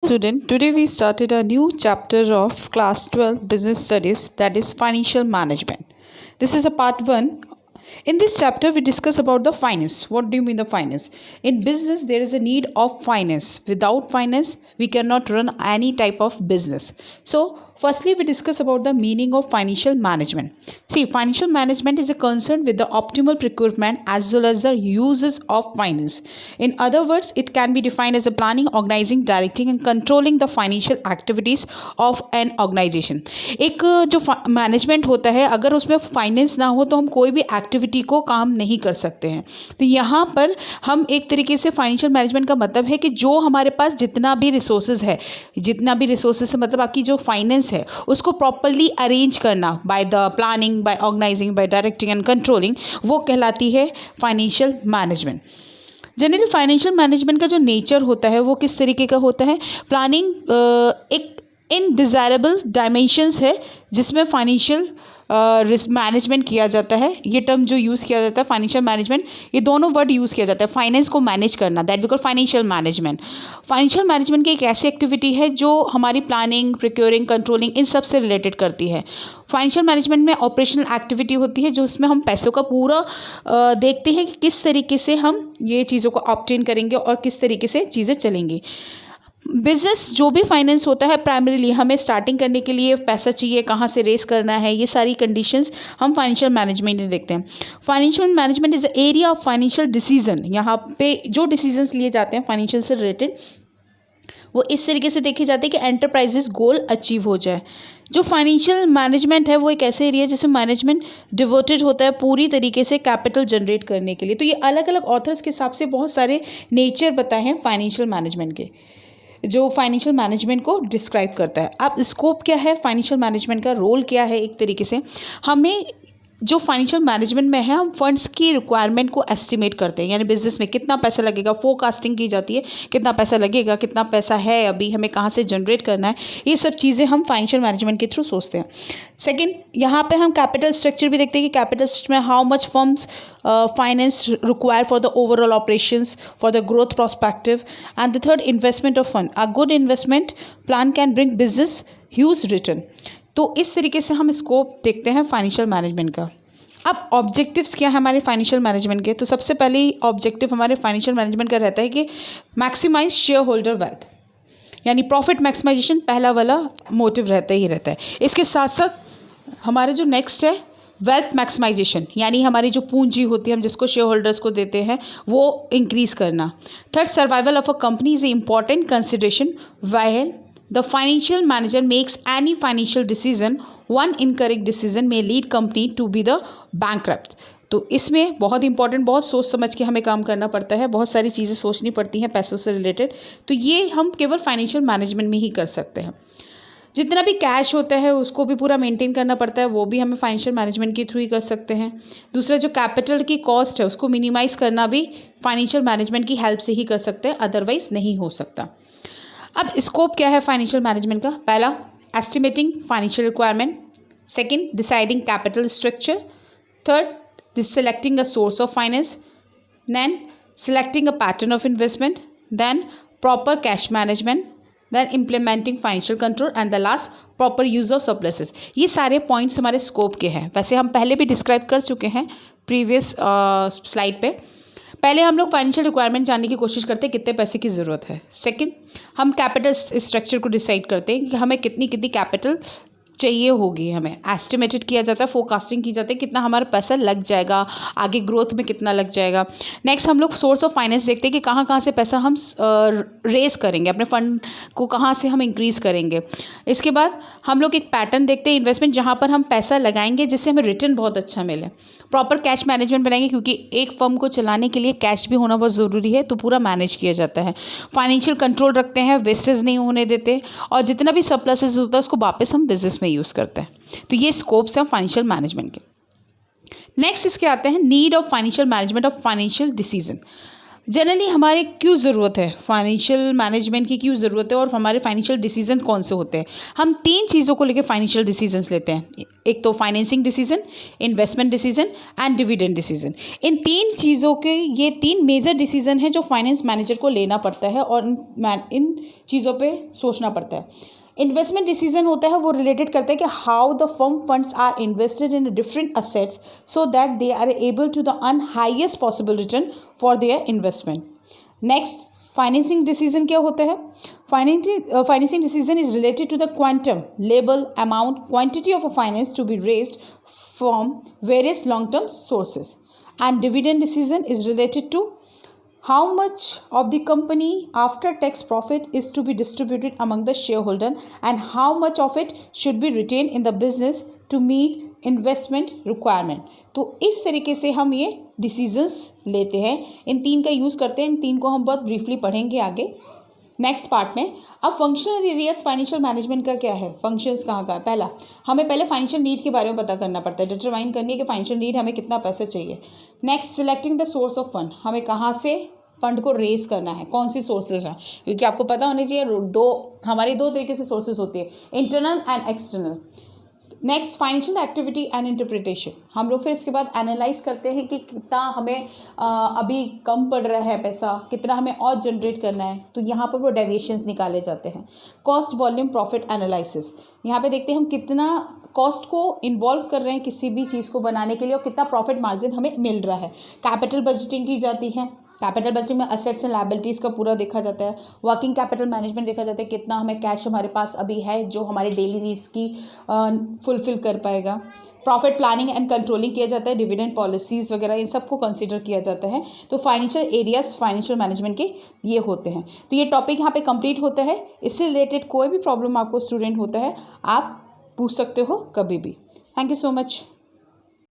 student, today we started a new chapter of class 12 business studies, that is financial management. This is a part 1. In this chapter we discuss about the finance. What do you mean the finance? In business there is a need of finance. Without finance we cannot run any type of business. So firstly we discuss about the meaning of financial management. See, financial management is a concern with the optimal procurement as well as the uses of finance. In other words, it can be defined as a planning, organizing, directing and controlling the financial activities of an organization. एक जो management होता है, अगर उसमें finance ना हो तो हम कोई भी एक्टिविटी को काम नहीं कर सकते हैं. तो यहाँ पर हम एक तरीके से फाइनेंशियल मैनेजमेंट का मतलब है कि जो हमारे पास जितना भी रिसोर्सेज है, मतलब आपकी जो फाइनेंस है उसको प्रॉपरली अरेंज करना by the planning, by organising, by directing and controlling, वो कहलाती है financial management. Generally financial management का जो नेचर होता है वो किस तरीके का होता है? प्लानिंग एक इनडिज़ायरेबल डायमेंशंस है जिसमें फाइनेंशियल मैनेजमेंट किया जाता है. ये टर्म जो यूज़ किया जाता है फाइनेंशियल मैनेजमेंट, ये दोनों वर्ड यूज़ किया जाता है. फाइनेंस को मैनेज करना, that we call financial management. Financial management की एक ऐसी एक्टिविटी है जो हमारी प्लानिंग, प्रोक्योरिंग, कंट्रोलिंग इन सब से रिलेटेड करती है. फाइनेंशियल मैनेजमेंट में ऑपरेशनल एक्टिविटी होती है जो उसमें हम पैसों का पूरा देखते हैं कि किस तरीके से हम ये चीज़ों को ऑब्टेन करेंगे और किस तरीके से चीज़ें चलेंगी. बिज़नेस जो भी फाइनेंस होता है प्राइमरीली हमें स्टार्टिंग करने के लिए पैसा चाहिए, कहाँ से रेस करना है, ये सारी कंडीशंस हम फाइनेंशियल मैनेजमेंट में देखते हैं. Financial management is area of financial decision. यहाँ पे जो डिसीजंस लिए जाते हैं फाइनेंशियल से रिलेटेड वो इस तरीके से देखे जाते हैं कि एंटरप्राइजेस गोल अचीव हो जाए. जो फाइनेंशियल मैनेजमेंट है वो एक ऐसे एरिया है जिसमें मैनेजमेंट डिवोटेड होता है पूरी तरीके से कैपिटल जनरेट करने के लिए. तो ये अलग अलग ऑथर्स के हिसाब से बहुत सारे नेचर बताए हैं फाइनेंशियल मैनेजमेंट के, जो फाइनेंशियल मैनेजमेंट को डिस्क्राइब करता है. अब स्कोप क्या है, फाइनेंशियल मैनेजमेंट का रोल क्या है? एक तरीके से हमें जो फाइनेंशियल मैनेजमेंट में है हम फंड्स की रिक्वायरमेंट को एस्टिमेट करते हैं, यानी बिजनेस में कितना पैसा लगेगा, फोरकास्टिंग की जाती है, कितना पैसा लगेगा, कितना पैसा है अभी, हमें कहाँ से जनरेट करना है, ये सब चीज़ें हम फाइनेंशियल मैनेजमेंट के थ्रू सोचते हैं. सेकेंड, यहाँ पे हम कैपिटल स्ट्रक्चर भी देखते हैं कि कैपिटल स्ट्रक्चर में how much firms finance require for the overall operations for the growth prospective. And the third, investment of fund. A good investment plan can bring business huge return. तो इस तरीके से हम स्कोप देखते हैं financial management का. अब objectives क्या है हमारे फाइनेंशियल मैनेजमेंट के? तो सबसे पहले ऑब्जेक्टिव हमारे फाइनेंशियल मैनेजमेंट का रहता है कि मैक्सिमाइज शेयर होल्डर वेल्थ, यानी प्रॉफिट मैक्सिमाइजेशन पहला वाला मोटिव रहता ही रहता है. इसके साथ साथ हमारे जो नेक्स्ट है वेल्थ मैक्सिमाइजेशन, यानी हमारी जो पूंजी होती है हम जिसको शेयर होल्डर्स को देते हैं वो इंक्रीज़ करना. Third, survival of a company is a important consideration while the financial manager makes any financial decision. One incorrect decision may lead company to be the bankrupt. तो इसमें बहुत इंपॉर्टेंट, बहुत सोच समझ के हमें काम करना पड़ता है, बहुत सारी चीज़ें सोचनी पड़ती हैं पैसों से रिलेटेड. तो ये हम केवल फाइनेंशियल मैनेजमेंट में ही कर सकते हैं. जितना भी कैश होता है उसको भी पूरा मेंटेन करना पड़ता है, वो भी हमें फाइनेंशियल मैनेजमेंट के थ्रू ही कर सकते हैं. दूसरा, जो कैपिटल की कॉस्ट है उसको मिनिमाइज़ करना भी फाइनेंशियल मैनेजमेंट की हेल्प से ही कर सकते हैं, अदरवाइज नहीं हो सकता. अब स्कोप क्या है फाइनेंशियल मैनेजमेंट का? पहला, estimating financial requirement. Second, deciding capital structure. Third, selecting a source of finance. Then selecting a pattern of investment. Then proper cash management. Then implementing financial control. And the last, proper use of surpluses. ये सारे points हमारे scope के हैं. वैसे हम पहले भी describe कर चुके हैं प्रीवियस स्लाइड पे. पहले हम लोग फाइनेंशियल रिक्वायरमेंट जानने की कोशिश करते हैं कितने पैसे की ज़रूरत है. सेकंड, हम कैपिटल स्ट्रक्चर को डिसाइड करते हैं कि हमें कितनी कैपिटल चाहिए होगी. हमें एस्टिमेटेड किया जाता है, फोरकास्टिंग की जाती है कितना हमारा पैसा लग जाएगा, आगे ग्रोथ में कितना लग जाएगा. नेक्स्ट, हम लोग सोर्स ऑफ फाइनेंस देखते हैं कि कहाँ कहाँ से पैसा हम रेस करेंगे, अपने फंड को कहाँ से हम इंक्रीज़ करेंगे. इसके बाद हम लोग एक पैटर्न देखते हैं इन्वेस्टमेंट, जहाँ पर हम पैसा लगाएंगे जिससे हमें रिटर्न बहुत अच्छा मिले. प्रॉपर कैश मैनेजमेंट बनाएंगे क्योंकि एक फर्म को चलाने के लिए कैश भी होना बहुत ज़रूरी है, तो पूरा मैनेज किया जाता है. फाइनेंशियल कंट्रोल रखते हैं, वेस्टेज नहीं होने देते, और जितना भी सरप्लसेस होता है उसको वापस हम बिजनेस में यूज़ करते हैं. तो ये स्कोप्स हैं फाइनेंशियल मैनेजमेंट के. नेक्स्ट इसके आते हैं need of financial management of financial decision. Generally हमारे क्यों ज़रूरत है, फाइनेंशियल मैनेजमेंट की क्यों ज़रूरत है और हमारे फाइनेंशियल डिसीजन कौन से होते हैं। हम 3 चीज़ों को लेकर फाइनेंशियल डिसीजंस लेते हैं। एक तो financing decision, investment decision and dividend decision. इन 3 चीज़ों के ये 3 मेजर डिसीजन हैं जो फाइनेंस मैनेजर को लेना पड़ता है और इन चीज़ों पे सोचना पड़ता है। इन्वेस्टमेंट डिसीजन होता है वो रिलेटेड करता है कि how the firm funds are invested in different assets so that they are able to the earn highest possible return for their investment. Next, financing decision क्या होता है। Financing decision is related to the quantum, level, amount, quantity of a finance to be raised from various long term sources. And dividend decision is related to how much of the company after tax profit is to be distributed among the shareholder and how much of it should be retained in the business to meet investment requirement। तो इस तरीके से हम ये decisions लेते हैं, इन 3 का use करते हैं। इन 3 को हम बहुत ब्रीफली पढ़ेंगे आगे नेक्स्ट पार्ट में। अब फंक्शनल एरियाज फाइनेंशियल मैनेजमेंट का क्या है, फंक्शंस कहाँ का है। पहला, हमें पहले फाइनेंशियल नीड के बारे में पता करना पड़ता है, डिटरमाइन करनी है कि फाइनेंशियल नीड हमें कितना पैसा चाहिए। Next, selecting the source of fund, हमें कहाँ से फंड को रेज करना है, कौन सी सोर्सेज हैं, क्योंकि आपको पता होनी चाहिए हमारी दो तरीके से सोर्सेज होती है, internal and external. Next, financial activity and interpretation, हम लोग फिर इसके बाद एनालाइज करते हैं कि कितना हमें अभी कम पड़ रहा है पैसा, कितना हमें और जनरेट करना है, तो यहाँ पर वो डेविएशंस निकाले जाते हैं। कॉस्ट वॉल्यूम प्रॉफिट एनालिसिस, यहाँ पे देखते हैं हम कितना कॉस्ट को इन्वॉल्व कर रहे हैं किसी भी चीज़ को बनाने के लिए और कितना प्रॉफिट मार्जिन हमें मिल रहा है। कैपिटल बजटिंग की जाती है, कैपिटल बजटिंग में असेट्स एंड लायबिलिटीज़ का पूरा देखा जाता है। वर्किंग कैपिटल मैनेजमेंट देखा जाता है, कितना हमें कैश हमारे पास अभी है जो हमारे डेली नीड्स की फुलफिल कर पाएगा। प्रॉफिट प्लानिंग एंड कंट्रोलिंग किया जाता है, डिविडेंड पॉलिसीज़ वगैरह इन सबको कंसीडर किया जाता है। तो फाइनेंशियल एरियाज फाइनेंशियल मैनेजमेंट के ये होते हैं। तो ये टॉपिक यहाँ पे कंप्लीट होता है। इससे रिलेटेड कोई भी प्रॉब्लम आपको स्टूडेंट होता है आप पूछ सकते हो कभी भी। Thank you so much.